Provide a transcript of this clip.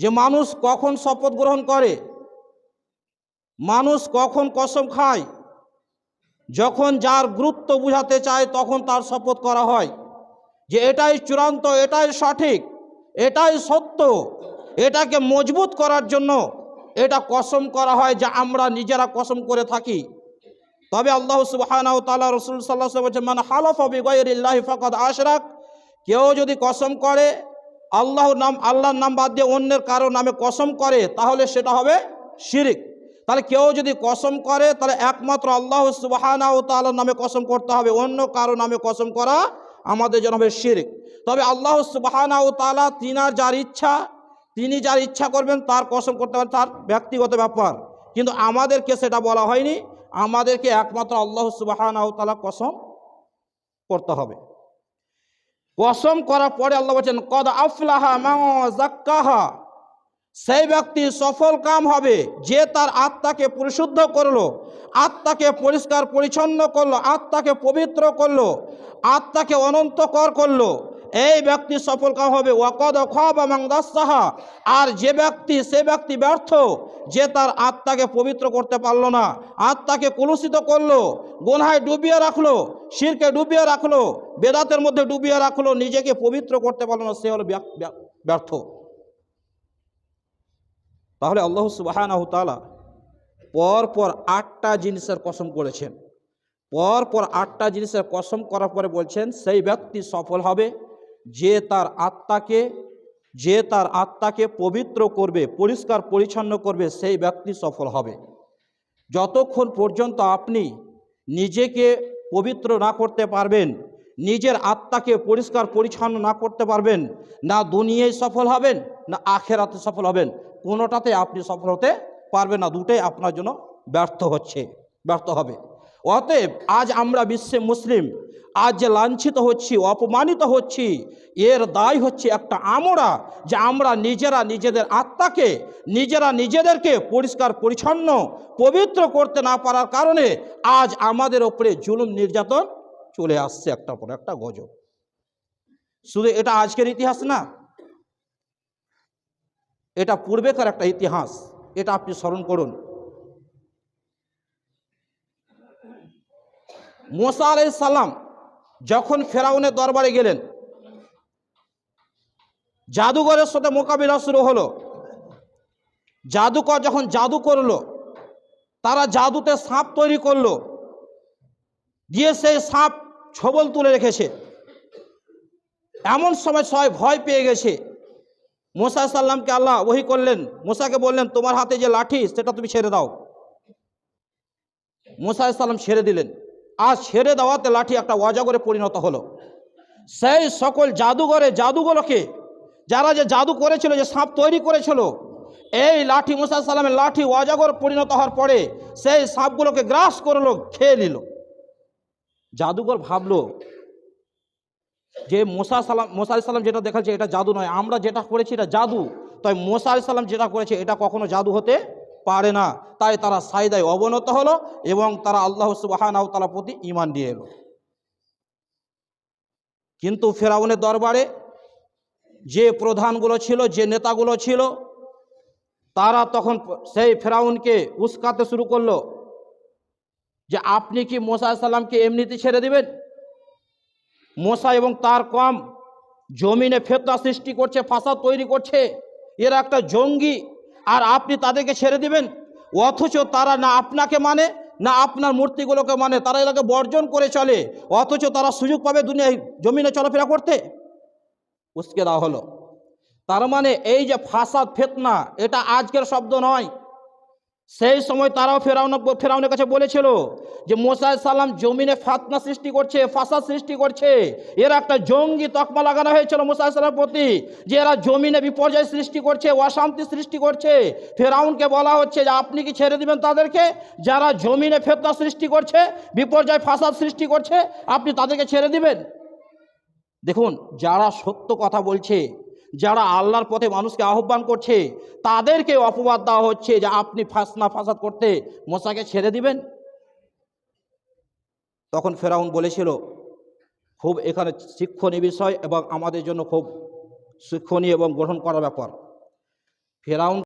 যে মানুষ কখন শপথ গ্রহণ করে, মানুষ কখন কসম খায়, যখন যার গুরুত্ব বুঝাতে চায় তখন তার শপথ করা হয় যে এটাই চূড়ান্ত, এটাই সঠিক, এটাই সত্য। এটাকে মজবুত করার জন্য এটা কসম করা হয়, যা আমরা নিজেরা কসম করে থাকি। তবে আল্লাহ সুবহানাহু ওয়া তাআলা, রাসূল সাল্লাল্লাহু আলাইহি ওয়াসাল্লাম বলেছেন, মান হালাফা বিগাইরিল্লাহি ফাকাদ আশরাক। কেউ যদি কসম করে, আল্লাহর নাম বাদ দিয়ে অন্যের কারো নামে কসম করে, তাহলে সেটা হবে শিরক। তাহলে কেউ যদি কসম করে, তাহলে একমাত্র আল্লাহ সুবহানাহু ওয়া তাআলার নামে কসম করতে হবে, অন্য কারো নামে কসম করা আমাদের জন্য হবে শিরক। তবে আল্লাহ সুবহানাহু ওয়া তাআলা তিনি যার ইচ্ছা করবেন তার কসম করতে পারেন, তার ব্যক্তিগত ব্যাপার। কিন্তু আমাদেরকে সেটা বলা হয়নি, আমাদেরকে একমাত্র আল্লাহ সুবহানাহু ওয়া তাআলা কসম করতে হবে। কসম করার পরে আল্লাহ বলেছেন, কদ আফলাহা মান যাক্কাহা। সেই ব্যক্তি সফল কাম হবে যে তার আত্মাকে পরিশুদ্ধ করলো, আত্মাকে পরিষ্কার পরিচ্ছন্ন করলো, আত্মাকে পবিত্র করলো, আত্মাকে অনন্তকর করলো। এই ব্যক্তি সফল কাম হবে। ওয়াকদ খাবা মান দাসসাহা। আর সে ব্যক্তি ব্যর্থ যে তার আত্মাকে পবিত্র করতে পারলো না, আত্মাকে কলুষিত করলো, গুনাহে ডুবিয়ে রাখলো, শিরকে ডুবিয়ে রাখলো, বেদাতের মধ্যে ডুবিয়ে রাখলো, নিজেকে পবিত্র করতে পারলো না, সে হলো ব্যর্থ। তাহলে আল্লাহ সুবহানাহু ওয়া তাআলা পরপর 8টা জিনিসের কসম করেছেন। পরপর 8টা জিনিসের কসম করার পরে বলছেন, সেই ব্যক্তি সফল হবে যে তার আত্মাকে পবিত্র করবে, পরিষ্কার পরিচ্ছন্ন করবে, সেই ব্যক্তি সফল হবে। যতক্ষণ পর্যন্ত আপনি নিজেকে পবিত্র না করতে পারবেন, নিজের আত্মাকে পরিষ্কার পরিচ্ছন্ন না করতে পারবেন, না দুনিয়ায় সফল হবেন না আখেরাতে সফল হবেন। কোনোটাতে আপনি সফল হতে পারবেন না, দুটোই আপনার জন্য ব্যর্থ হবে। অতএব আজ আমরা বিশ্বে মুসলিম আজ যে লাঞ্ছিত হচ্ছি, অপমানিত হচ্ছি, এর দায় হচ্ছে একটা আমরা, যে আমরা নিজেদের আত্মাকে, নিজেদেরকে পরিষ্কার পরিচ্ছন্ন পবিত্র করতে না পারার কারণে আজ আমাদের ওপরে জুলুম নির্যাতন চলে আসছে একটার পর একটা গজব। শুধু এটা আজকের ইতিহাস না, এটা পূর্বেকার একটা ইতিহাস, এটা আপনি স্মরণ করুন। মুসা আলাইহিস সালাম যখন ফেরাউনের দরবারে গেলেন, জাদুঘরের সাথে মোকাবিলা শুরু হলো। জাদুকর যখন জাদু করলো, তারা জাদুতে সাপ তৈরি করলো, দিয়ে সেই সাপ ছবল তুলে রেখেছে। এমন সময় সবাই ভয় পেয়ে গেছে। মুসা সাল্লামকে আল্লাহ ওহী করলেন, মুসাকে বললেন, তোমার হাতে যে লাঠি সেটা তুমি ছেড়ে দাও। মুসা সাল্লাম ছেড়ে দিলেন। আর ছেড়ে দেওয়াতে লাঠি একটা অজগরে পরিণত হলো। সেই সকল জাদুগুলোকে, যারা যে জাদু করেছিল, যে সাপ তৈরি করেছিল, এই লাঠি, মুসা সাল্লামের লাঠি অজগর পরিণত হওয়ার পরে সেই সাপগুলোকে গ্রাস করলো, খেয়ে নিল। জাদুঘর ভাবলো যে মুসা আলাইহিস সালাম যেটা দেখাচ্ছে এটা জাদু নয়, আমরা যেটা করেছি এটা জাদু। তাই মুসা আলাইহিস সালাম যেটা করেছে এটা কখনো জাদু হতে পারে না। তাই তারা সাজদায় অবনত হলো এবং তারা আল্লাহ সুবহানাহু ওয়া তাআলার প্রতি ঈমান নিয়ে এলো। কিন্তু ফেরাউনের দরবারে যে প্রধানগুলো ছিল, যে নেতাগুলো ছিল, তারা তখন সেই ফেরাউনকে উস্কাতে শুরু করলো যে আপনি কি মুসা আলাইহিস সালামকে এমনিতে ছেড়ে দিবেন? মুসা এবং তার কওম জমিনে ফিতনা সৃষ্টি করছে, ফাসাদ তৈরি করছে, এরা একটা জঙ্গি, আর আপনি তাদেরকে ছেড়ে দিবেন? অথচ তারা না আপনাকে মানে, না আপনার মূর্তিগুলোকে মানে, তারা এটাকে বর্জন করে চলে, অথচ তারা সুযোগ পাবে দুনিয়ায় জমিনে চলাফেরা করতে। উস্কে দেওয়া হলো। তার মানে এই যে ফাসাদ ফিতনা, এটা আজকের শব্দ নয়। সেই সময় তারাও ফেরাউনের কাছে বলেছিল যে মুসা আলাইহিস সালাম জমিনে ফিতনা সৃষ্টি করছে, ফাসাদ সৃষ্টি করছে, এরা একটা জঙ্গি তকমা লাগানো হয়েছিল মুসা আলাইহিস সালামের প্রতি, যে এরা জমিনে বিপর্যয় সৃষ্টি করছে, অশান্তি সৃষ্টি করছে। ফেরাউনকে বলা হচ্ছে যে আপনি কি ছেড়ে দিবেন তাদেরকে? যারা জমিনে ফিতনা সৃষ্টি করছে, বিপর্যয় ফাসাদ সৃষ্টি করছে, আপনি তাদেরকে ছেড়ে দিবেন? দেখুন, যারা সত্য কথা বলছে, যারা আল্লাহর পথে মানুষকে আহ্বান করছে, তাদেরকে অপবাদ দেওয়া হচ্ছে যে আপনি ফাসাদ করতে মুসাকে ছেড়ে দিবেন। তখন ফেরাউন বলেছিল, খুব এখানে শিক্ষণীয় বিষয় এবং আমাদের জন্য খুব শিক্ষণীয় এবং গ্রহণ করার ব্যাপার। ফেরাউন